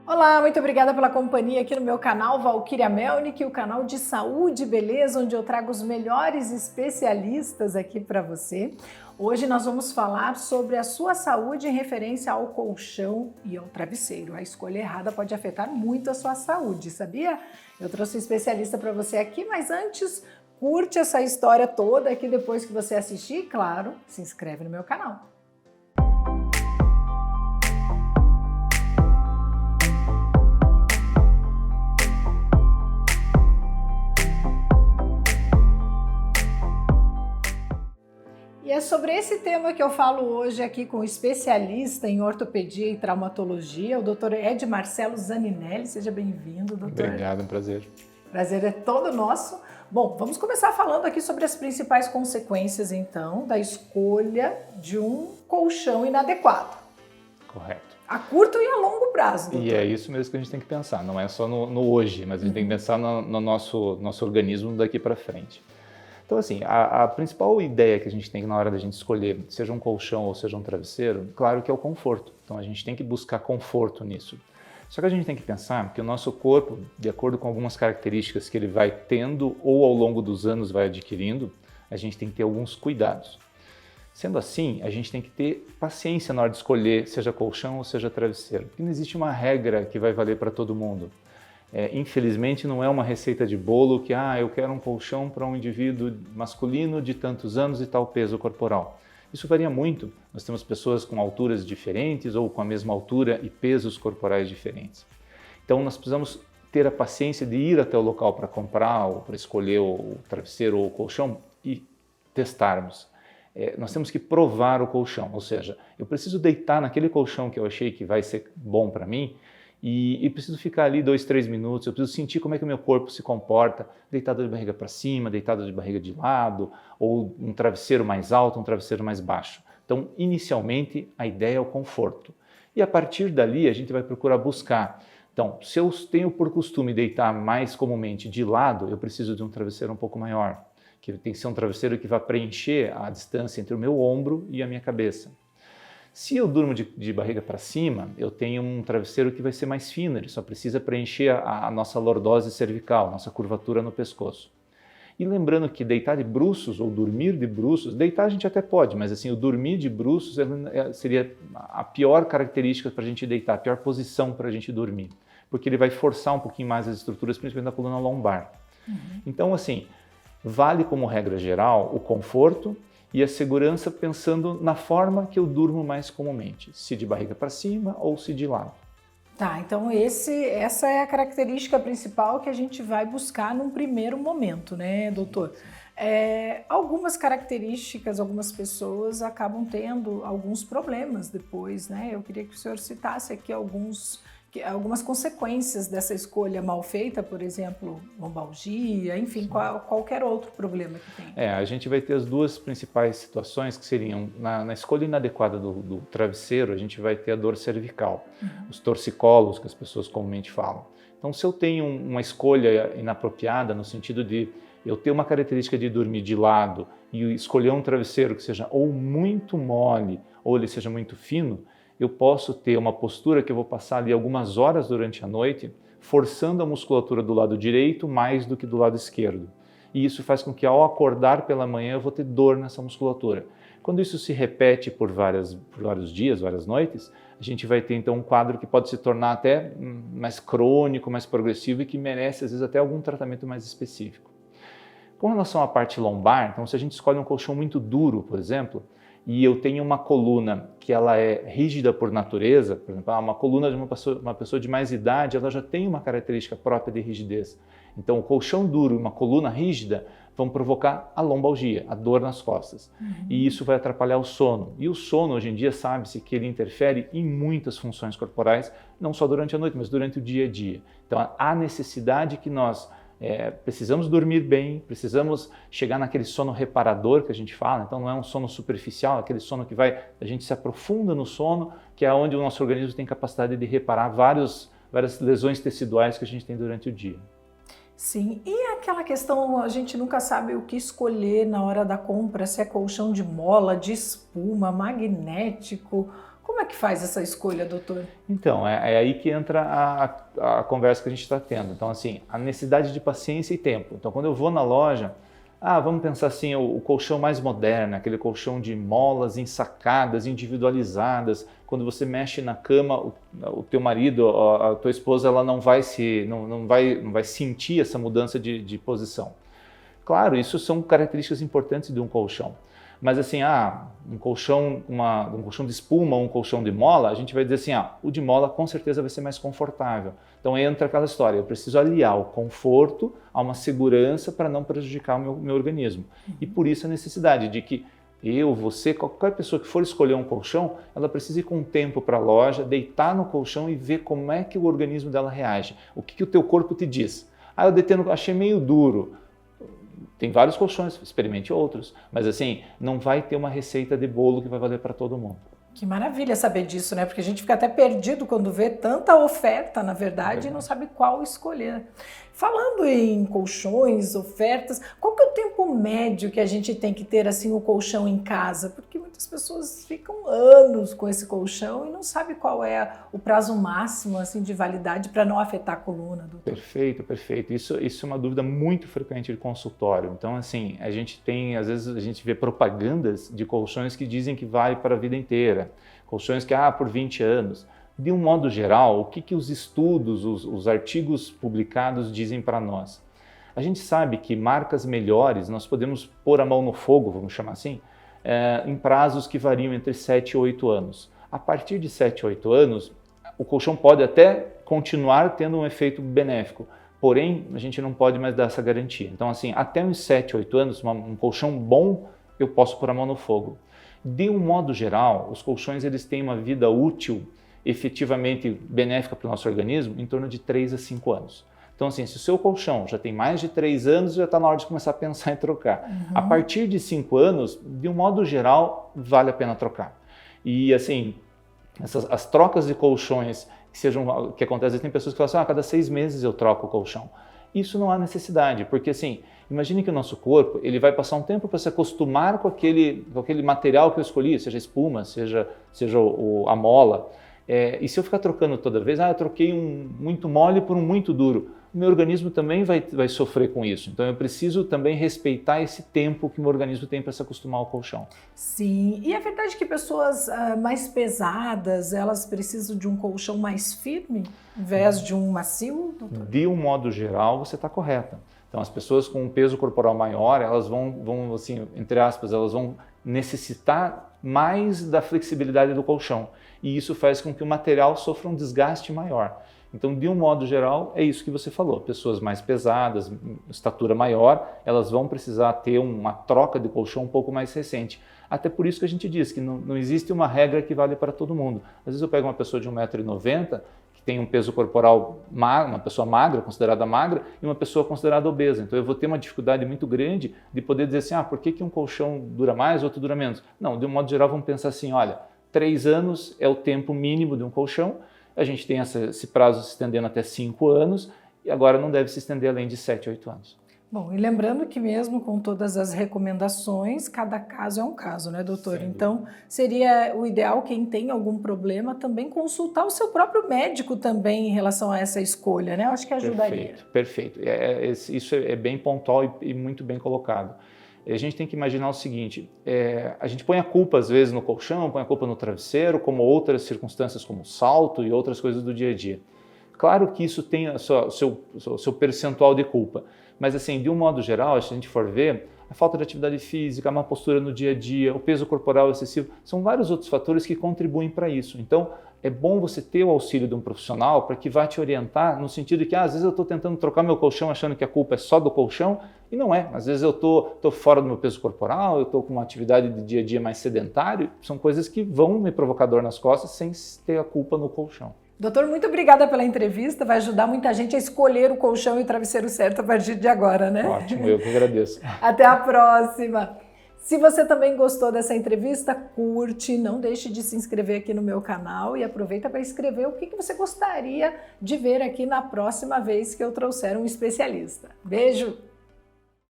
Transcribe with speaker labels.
Speaker 1: Olá, muito obrigada pela companhia aqui no meu canal Valquíria Melnick, o canal de saúde e beleza, onde eu trago os melhores especialistas aqui para você. Hoje nós vamos falar sobre a sua saúde em referência ao colchão e ao travesseiro. A escolha errada pode afetar muito a sua saúde, sabia? Eu trouxe um especialista para você aqui, mas antes, curte essa história toda aqui depois que você assistir e, claro, se inscreve no meu canal. E é sobre esse tema que eu falo hoje aqui com o especialista em ortopedia e traumatologia, o Dr. Ed Marcelo Zaninelli. Seja bem-vindo, doutor.
Speaker 2: Obrigado, é um prazer.
Speaker 1: Prazer é todo nosso. Bom, vamos começar falando aqui sobre as principais consequências, então, da escolha de um colchão inadequado.
Speaker 2: Correto.
Speaker 1: A curto e a longo prazo, doutor.
Speaker 2: E é isso mesmo que a gente tem que pensar, não é só no hoje, mas a gente tem que pensar no nosso organismo daqui para frente. Então, assim, a principal ideia que a gente tem na hora da gente escolher, seja um colchão ou seja um travesseiro, claro que é o conforto. Então, a gente tem que buscar conforto nisso. Só que a gente tem que pensar que o nosso corpo, de acordo com algumas características que ele vai tendo ou ao longo dos anos vai adquirindo, a gente tem que ter alguns cuidados. Sendo assim, a gente tem que ter paciência na hora de escolher, seja colchão ou seja travesseiro, porque não existe uma regra que vai valer para todo mundo. Infelizmente, não é uma receita de bolo que, eu quero um colchão para um indivíduo masculino de tantos anos e tal peso corporal. Isso varia muito. Nós temos pessoas com alturas diferentes ou com a mesma altura e pesos corporais diferentes. Então, nós precisamos ter a paciência de ir até o local para comprar ou para escolher o travesseiro ou o colchão e testarmos. Nós temos que provar o colchão, ou seja, eu preciso deitar naquele colchão que eu achei que vai ser bom para mim e preciso ficar ali 2, 3 minutos, eu preciso sentir como é que o meu corpo se comporta, deitado de barriga para cima, deitado de barriga de lado, ou um travesseiro mais alto, um travesseiro mais baixo. Então, inicialmente, a ideia é o conforto. E a partir dali, a gente vai procurar buscar. Então, se eu tenho por costume deitar mais comumente de lado, eu preciso de um travesseiro um pouco maior, que tem que ser um travesseiro que vai preencher a distância entre o meu ombro e a minha cabeça. Se eu durmo de barriga para cima, eu tenho um travesseiro que vai ser mais fino, ele só precisa preencher a nossa lordose cervical, nossa curvatura no pescoço. E lembrando que deitar de bruços ou dormir de bruços, deitar a gente até pode, mas assim, o dormir de bruços seria a pior característica para a gente deitar, a pior posição para a gente dormir, porque ele vai forçar um pouquinho mais as estruturas, principalmente da coluna lombar. Então, assim, vale como regra geral o conforto e a segurança pensando na forma que eu durmo mais comumente, se de barriga para cima ou se de lado.
Speaker 1: Tá, então essa é a característica principal que a gente vai buscar num primeiro momento, né, doutor? Algumas características, algumas pessoas acabam tendo alguns problemas depois, né? Eu queria que o senhor citasse aqui algumas consequências dessa escolha mal feita, por exemplo, lombalgia, enfim, qualquer outro problema que tenha.
Speaker 2: A gente vai ter as duas principais situações que seriam, na escolha inadequada do travesseiro, a gente vai ter a dor cervical, os torcicolos que as pessoas comumente falam. Então, se eu tenho uma escolha inapropriada, no sentido de eu ter uma característica de dormir de lado e escolher um travesseiro que seja ou muito mole ou ele seja muito fino, eu posso ter uma postura que eu vou passar ali algumas horas durante a noite, forçando a musculatura do lado direito mais do que do lado esquerdo. E isso faz com que ao acordar pela manhã eu vou ter dor nessa musculatura. Quando isso se repete por vários dias, várias noites, a gente vai ter então um quadro que pode se tornar até mais crônico, mais progressivo e que merece às vezes até algum tratamento mais específico. Com relação à parte lombar, então se a gente escolhe um colchão muito duro, por exemplo, e eu tenho uma coluna que ela é rígida por natureza, por exemplo, uma coluna de uma pessoa de mais idade, ela já tem uma característica própria de rigidez. Então, o colchão duro e uma coluna rígida vão provocar a lombalgia, a dor nas costas. E isso vai atrapalhar o sono. E o sono, hoje em dia, sabe-se que ele interfere em muitas funções corporais, não só durante a noite, mas durante o dia a dia. Então, há necessidade que nós precisamos dormir bem, precisamos chegar naquele sono reparador que a gente fala, então não é um sono superficial, é aquele sono que a gente se aprofunda no sono, que é onde o nosso organismo tem capacidade de reparar várias lesões teciduais que a gente tem durante o dia.
Speaker 1: Sim, e aquela questão, a gente nunca sabe o que escolher na hora da compra, se é colchão de mola, de espuma, magnético, Como é que faz essa escolha, doutor?
Speaker 2: Então, é aí que entra a conversa que a gente está tendo. Então, assim, a necessidade de paciência e tempo. Então, quando eu vou na loja, vamos pensar assim, o colchão mais moderno, aquele colchão de molas ensacadas, individualizadas. Quando você mexe na cama, o teu marido, a tua esposa, ela não vai sentir essa mudança de posição. Claro, isso são características importantes de um colchão. Mas assim, um colchão de espuma, um colchão de mola, a gente vai dizer assim, o de mola com certeza vai ser mais confortável. Então entra aquela história, eu preciso aliar o conforto a uma segurança para não prejudicar o meu organismo. E por isso a necessidade de que você, qualquer pessoa que for escolher um colchão, ela precisa ir com tempo para a loja, deitar no colchão e ver como é que o organismo dela reage. O que o teu corpo te diz? Eu achei meio duro. Tem vários colchões, experimente outros, mas assim, não vai ter uma receita de bolo que vai valer para todo mundo.
Speaker 1: Que maravilha saber disso, né? Porque a gente fica até perdido quando vê tanta oferta, na verdade, e não sabe qual escolher. Falando em colchões, ofertas, qual que é o tempo médio que a gente tem que ter assim o colchão em casa? Porque muitas pessoas ficam anos com esse colchão e não sabe qual é o prazo máximo assim de validade para não afetar a coluna, doutor.
Speaker 2: Perfeito, perfeito. Isso é uma dúvida muito frequente de consultório. Então, assim, às vezes a gente vê propagandas de colchões que dizem que vale para a vida inteira. Colchões que, por 20 anos. De um modo geral, o que os estudos, os artigos publicados dizem para nós? A gente sabe que marcas melhores, nós podemos pôr a mão no fogo, vamos chamar assim, em prazos que variam entre 7 e 8 anos. A partir de 7 e 8 anos, o colchão pode até continuar tendo um efeito benéfico, porém, a gente não pode mais dar essa garantia. Então, assim, até uns 7, 8 anos, um colchão bom, eu posso pôr a mão no fogo. De um modo geral, os colchões eles têm uma vida útil efetivamente benéfica para o nosso organismo em torno de 3 a 5 anos. Então, assim, se o seu colchão já tem mais de 3 anos, já está na hora de começar a pensar em trocar. A partir de 5 anos, de um modo geral, vale a pena trocar. E, assim, as trocas de colchões que acontecem, tem pessoas que falam assim, a cada 6 meses eu troco o colchão. Isso não há necessidade, porque, assim, imagine que o nosso corpo ele vai passar um tempo para se acostumar com aquele material que eu escolhi, seja espuma, seja a mola. E se eu ficar trocando toda vez, eu troquei um muito mole por um muito duro, o meu organismo também vai sofrer com isso. Então eu preciso também respeitar esse tempo que o meu organismo tem para se acostumar ao colchão.
Speaker 1: Sim, e é verdade que pessoas mais pesadas, elas precisam de um colchão mais firme, em vez de um macio, doutor?
Speaker 2: De um modo geral, você está correta. Então as pessoas com um peso corporal maior, elas vão assim, entre aspas, elas vão necessitar mais da flexibilidade do colchão. E isso faz com que o material sofra um desgaste maior. Então, de um modo geral, é isso que você falou. Pessoas mais pesadas, estatura maior, elas vão precisar ter uma troca de colchão um pouco mais recente. Até por isso que a gente diz que não existe uma regra que vale para todo mundo. Às vezes eu pego uma pessoa de 1,90 m, que tem um peso corporal, uma pessoa magra, considerada magra, e uma pessoa considerada obesa. Então eu vou ter uma dificuldade muito grande de poder dizer assim, por que um colchão dura mais, outro dura menos? Não, de um modo geral, vamos pensar assim, olha, 3 anos é o tempo mínimo de um colchão, a gente tem esse prazo se estendendo até 5 anos e agora não deve se estender além de 7, 8 anos.
Speaker 1: Bom, e lembrando que mesmo com todas as recomendações, cada caso é um caso, né, doutor?
Speaker 2: Sim.
Speaker 1: Então, seria o ideal quem tem algum problema também consultar o seu próprio médico também em relação a essa escolha, né? Eu acho que ajudaria.
Speaker 2: Perfeito. Isso é bem pontual e muito bem colocado. A gente tem que imaginar o seguinte, a gente põe a culpa às vezes no colchão, põe a culpa no travesseiro, como outras circunstâncias como salto e outras coisas do dia a dia. Claro que isso tem o seu percentual de culpa, mas assim, de um modo geral, se a gente for ver, a falta de atividade física, a má postura no dia a dia, o peso corporal excessivo, são vários outros fatores que contribuem para isso. Então, é bom você ter o auxílio de um profissional para que vá te orientar no sentido de que às vezes eu estou tentando trocar meu colchão achando que a culpa é só do colchão e não é. Às vezes eu estou fora do meu peso corporal, eu estou com uma atividade de dia a dia mais sedentário, são coisas que vão me provocar dor nas costas sem ter a culpa no colchão.
Speaker 1: Doutor, muito obrigada pela entrevista, vai ajudar muita gente a escolher o colchão e o travesseiro certo a partir de agora, né?
Speaker 2: Ótimo, eu que agradeço.
Speaker 1: Até a próxima! Se você também gostou dessa entrevista, curte, não deixe de se inscrever aqui no meu canal e aproveita para escrever o que você gostaria de ver aqui na próxima vez que eu trouxer um especialista. Beijo!